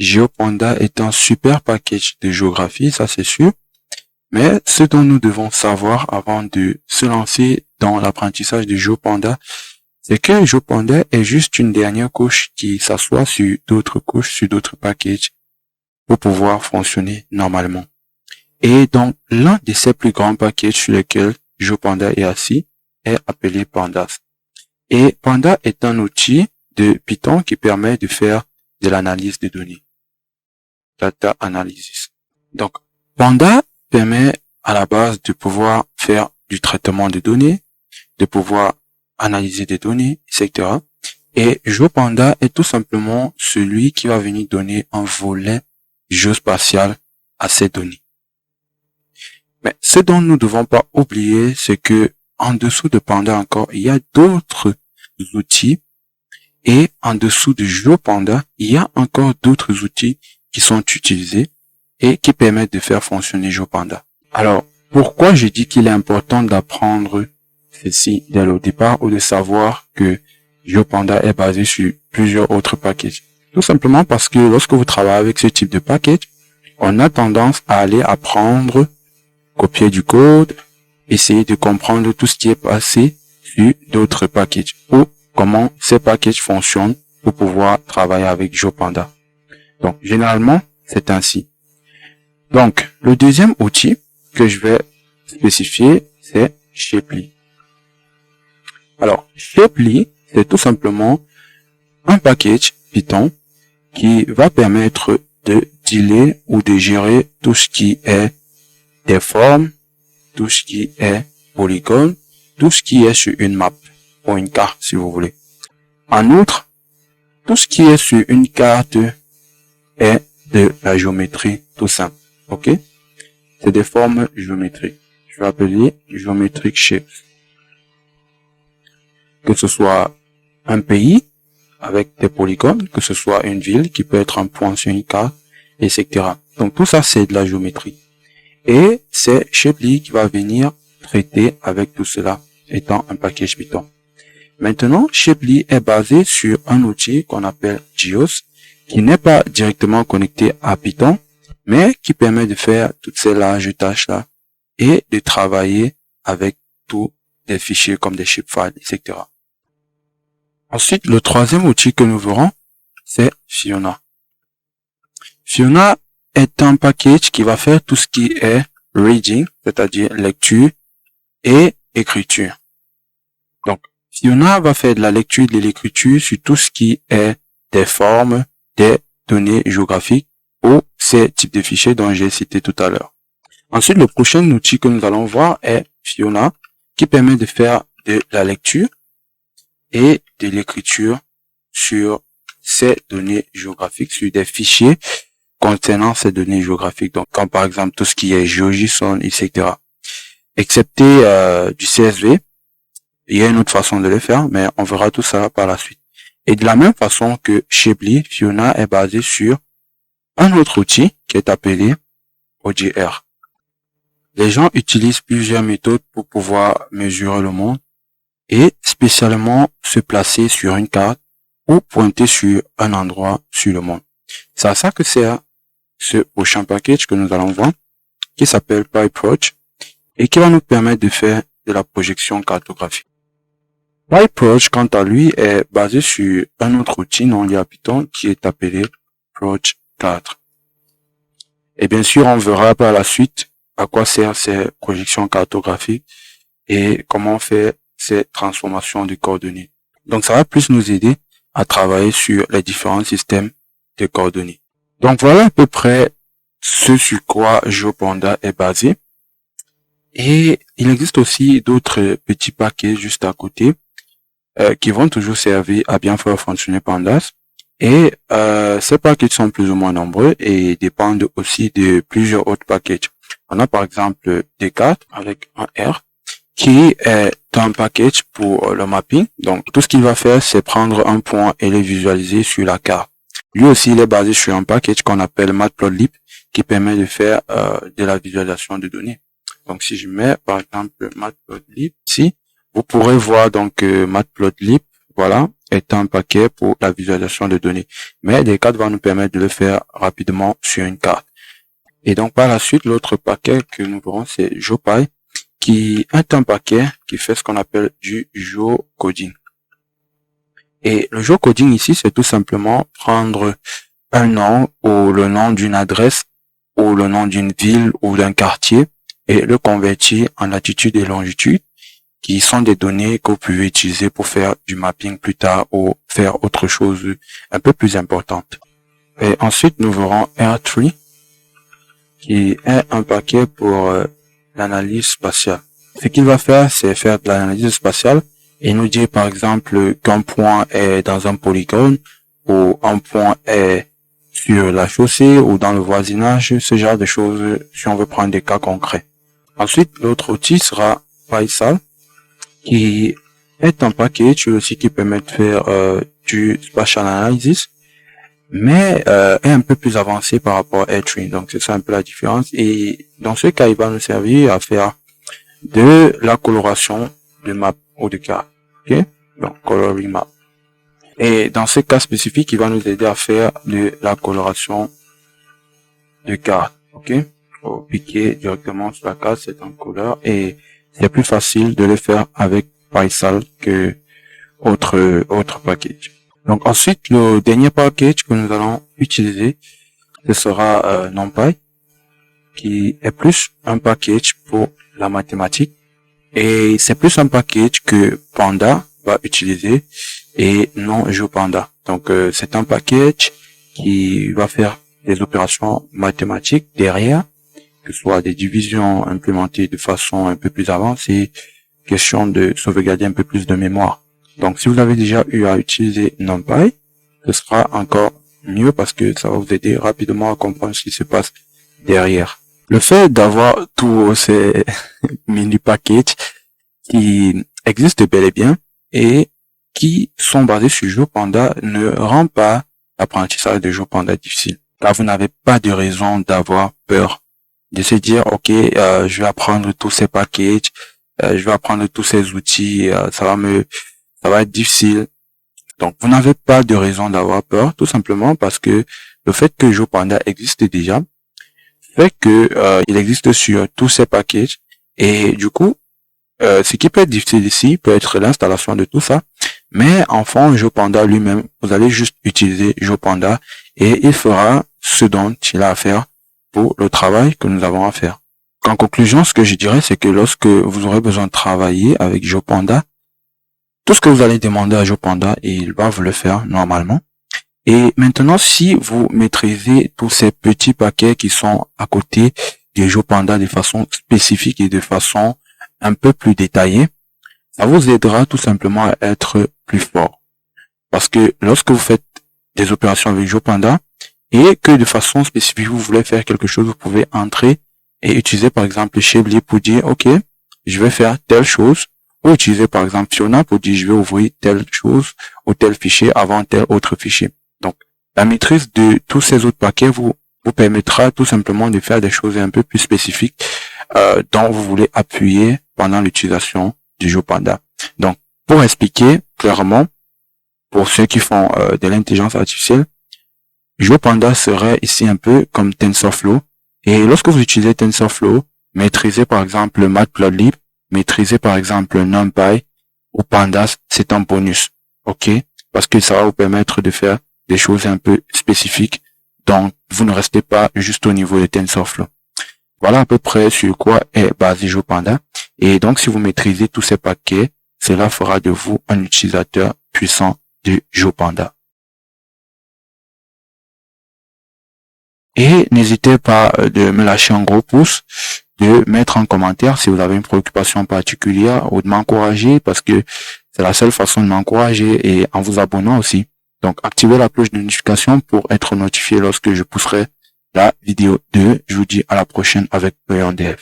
GeoPanda est un super package de géographie, ça c'est sûr. Mais ce dont nous devons savoir avant de se lancer dans l'apprentissage de GeoPanda, c'est que GeoPanda est juste une dernière couche qui s'assoit sur d'autres couches, sur d'autres packages pour pouvoir fonctionner normalement. Et donc, l'un de ces plus grands packages sur lesquels GeoPanda est assis est appelé Pandas. Et Panda est un outil de Python qui permet de faire de l'analyse de données. Data Analysis. Donc, Panda permet à la base de pouvoir faire du traitement de données, de pouvoir analyser des données, etc. Et GeoPanda est tout simplement celui qui va venir donner un volet géospatial à ces données. Mais ce dont nous ne devons pas oublier, c'est que en dessous de Panda encore, il y a d'autres outils et en dessous de GeoPanda, il y a encore d'autres outils qui sont utilisés et qui permettent de faire fonctionner GeoPanda. Alors, pourquoi je dis qu'il est important d'apprendre ceci dès le départ ou de savoir que GeoPanda est basé sur plusieurs autres packages? Tout simplement parce que lorsque vous travaillez avec ce type de package, on a tendance à aller apprendre, copier du code, essayer de comprendre tout ce qui est passé sur d'autres packages ou comment ces packages fonctionnent pour pouvoir travailler avec GeoPanda. Donc, généralement, c'est ainsi. Donc, le deuxième outil que je vais spécifier, c'est Shapely. Alors, Shapely, c'est tout simplement un package Python qui va permettre de dealer ou de gérer tout ce qui est des formes, tout ce qui est polygone, tout ce qui est sur une map ou une carte si vous voulez. En outre, tout ce qui est sur une carte est de la géométrie tout simple. Ok? C'est des formes géométriques. Je vais appeler geometric shapes. Que ce soit un pays avec des polygones, que ce soit une ville qui peut être un point sur une carte, etc. Donc tout ça c'est de la géométrie. Et c'est Shapely qui va venir traiter avec tout cela, étant un package Python. Maintenant, Shapely est basé sur un outil qu'on appelle Geos, qui n'est pas directement connecté à Python, mais qui permet de faire toutes ces larges tâches-là et de travailler avec tous des fichiers comme des shapefiles, etc. Ensuite, le troisième outil que nous verrons, c'est Fiona. Fiona est un package qui va faire tout ce qui est reading, c'est-à-dire lecture et écriture. Donc, Fiona va faire de la lecture et de l'écriture sur tout ce qui est des formes, des données géographiques ou ces types de fichiers dont j'ai cité tout à l'heure. Ensuite, le prochain outil que nous allons voir est Fiona, qui permet de faire de la lecture et de l'écriture sur ces données géographiques, sur des fichiers concernant ces données géographiques. Donc, comme par exemple tout ce qui est GeoJSON, etc. Excepté du CSV, il y a une autre façon de le faire, mais on verra tout ça par la suite. Et de la même façon que Shapely, Fiona est basé sur un autre outil qui est appelé OGR. Les gens utilisent plusieurs méthodes pour pouvoir mesurer le monde et spécialement se placer sur une carte ou pointer sur un endroit sur le monde. C'est à ça que sert ce prochain package que nous allons voir, qui s'appelle PyProj et qui va nous permettre de faire de la projection cartographique. PyProj, quant à lui, est basé sur un autre outil non lié à Python qui est appelé Proj4. Et bien sûr, on verra par la suite à quoi servent ces projections cartographiques et comment on fait ces transformations de coordonnées. Donc, ça va plus nous aider à travailler sur les différents systèmes de coordonnées. Donc, voilà à peu près ce sur quoi GeoPanda est basé. Et il existe aussi d'autres petits paquets juste à côté qui vont toujours servir à bien faire fonctionner Pandas. Et ces packages sont plus ou moins nombreux et dépendent aussi de plusieurs autres packages. On a par exemple Descartes avec un R qui est un package pour le mapping. Donc tout ce qu'il va faire, c'est prendre un point et le visualiser sur la carte. Lui aussi, il est basé sur un package qu'on appelle Matplotlib qui permet de faire de la visualisation de données. Donc si je mets par exemple Matplotlib ici, vous pourrez voir donc Matplotlib voilà, est un paquet pour la visualisation de données. Mais Descartes va nous permettre de le faire rapidement sur une carte. Et donc, par la suite, l'autre paquet que nous verrons, c'est GeoPy, qui est un paquet qui fait ce qu'on appelle du geocoding. Et le geocoding ici, c'est tout simplement prendre un nom ou le nom d'une adresse ou le nom d'une ville ou d'un quartier et le convertir en latitude et longitude, qui sont des données que vous pouvez utiliser pour faire du mapping plus tard ou faire autre chose un peu plus importante. Et ensuite, nous verrons R3, qui est un paquet pour l'analyse spatiale. Ce qu'il va faire, c'est faire de l'analyse spatiale et nous dire par exemple qu'un point est dans un polygone ou un point est sur la chaussée ou dans le voisinage, ce genre de choses si on veut prendre des cas concrets. Ensuite, l'autre outil sera PySal, qui est un package aussi qui permet de faire du spatial analysis, mais est un peu plus avancé par rapport à R3. Donc c'est ça un peu la différence. Et dans ce cas, il va nous servir à faire de la coloration de map ou de carte. Ok, donc coloring map. Et dans ce cas spécifique, il va nous aider à faire de la coloration de carte. Ok, faut piquer directement sur la carte, c'est un couleur et c'est plus facile de le faire avec PySal que autre package. Donc ensuite, le dernier package que nous allons utiliser, ce sera NumPy, qui est plus un package pour la mathématique et c'est plus un package que Panda va utiliser et non GeoPanda. Donc c'est un package qui va faire des opérations mathématiques derrière, que ce soit des divisions implémentées de façon un peu plus avancée, question de sauvegarder un peu plus de mémoire. Donc si vous avez déjà eu à utiliser NumPy, ce sera encore mieux parce que ça va vous aider rapidement à comprendre ce qui se passe derrière. Le fait d'avoir tous ces mini packages qui existent bel et bien et qui sont basés sur GeoPanda ne rend pas l'apprentissage de GeoPanda difficile. Là, vous n'avez pas de raison d'avoir peur de se dire, ok, je vais apprendre tous ces packages, je vais apprendre tous ces outils, ça va être difficile. Donc, vous n'avez pas de raison d'avoir peur, tout simplement parce que le fait que GeoPanda existe déjà fait que il existe sur tous ces packages et du coup, ce qui peut être difficile ici peut être l'installation de tout ça. Mais en fond, GeoPanda lui-même, vous allez juste utiliser GeoPanda et il fera ce dont il a à faire pour le travail que nous avons à faire. En conclusion, ce que je dirais, c'est que lorsque vous aurez besoin de travailler avec GeoPanda, tout ce que vous allez demander à GeoPanda, il va vous le faire normalement. Et maintenant, si vous maîtrisez tous ces petits paquets qui sont à côté de GeoPanda de façon spécifique et de façon un peu plus détaillée, ça vous aidera tout simplement à être plus fort. Parce que lorsque vous faites des opérations avec GeoPanda et que de façon spécifique vous voulez faire quelque chose, vous pouvez entrer et utiliser par exemple Shapely pour dire ok, je vais faire telle chose, ou utiliser par exemple Fiona pour dire je vais ouvrir telle chose ou tel fichier avant tel autre fichier. Donc la maîtrise de tous ces autres paquets vous permettra tout simplement de faire des choses un peu plus spécifiques dont vous voulez appuyer pendant l'utilisation du GeoPanda. Donc, pour expliquer clairement, pour ceux qui font de l'intelligence artificielle, GeoPanda serait ici un peu comme TensorFlow. Et lorsque vous utilisez TensorFlow, maîtrisez par exemple Matplotlib, maîtrisez par exemple NumPy ou Pandas, c'est un bonus. Ok? Parce que ça va vous permettre de faire des choses un peu spécifiques. Donc, vous ne restez pas juste au niveau de TensorFlow. Voilà à peu près sur quoi est basé GeoPanda. Et donc, si vous maîtrisez tous ces paquets, cela fera de vous un utilisateur puissant de GeoPanda. Et n'hésitez pas de me lâcher un gros pouce, de mettre en commentaire si vous avez une préoccupation particulière ou de m'encourager parce que c'est la seule façon de m'encourager et en vous abonnant aussi. Donc, activez la cloche de notification pour être notifié lorsque je pousserai la vidéo 2. Je vous dis à la prochaine avec PeurDev.